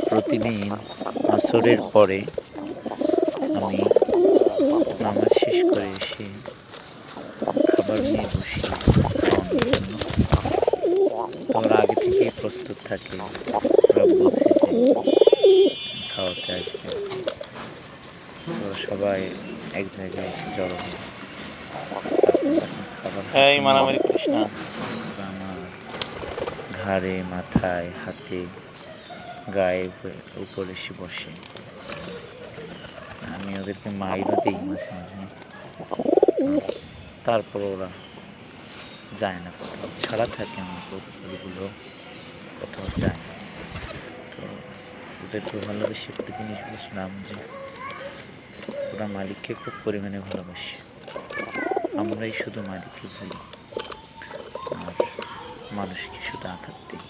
প্রতিদিন আসরের পরে আমি নামাজ শেষ করে এসে খাবার নিয়ে বসি খাওয়ানোর জন্য। তো ওরা আগে থেকেই প্রস্তুত থাকে, ওরা বোঝে যে খাওয়াতে আসবে। ওরা সবাই এক জায়গায় এসে জড়ো হয়। তারপর যখন খাবার হাতে নিয়ে মারামারি করিস না। ওরা আমার ঘাড়ে, মাথায়, হাতে, গায়ে উপরে এসে বসে। আমি ওদেরকে মাইরও দিই মাঝে মাঝে। তারপর ওরা যায় না, কোথাও ছাড়া থাকে, আমার কুকুরগুলো কোথাও যায় না। তো ওদেরকে ভালোবেসে একটা জিনিস বুঝলাম যে ওরা মালিককে খুব পরিমাণে ভালোবাসে। আমরাই শুধু মালিককে ভুলি আর মানুষকে শুধু আঘাত দিই।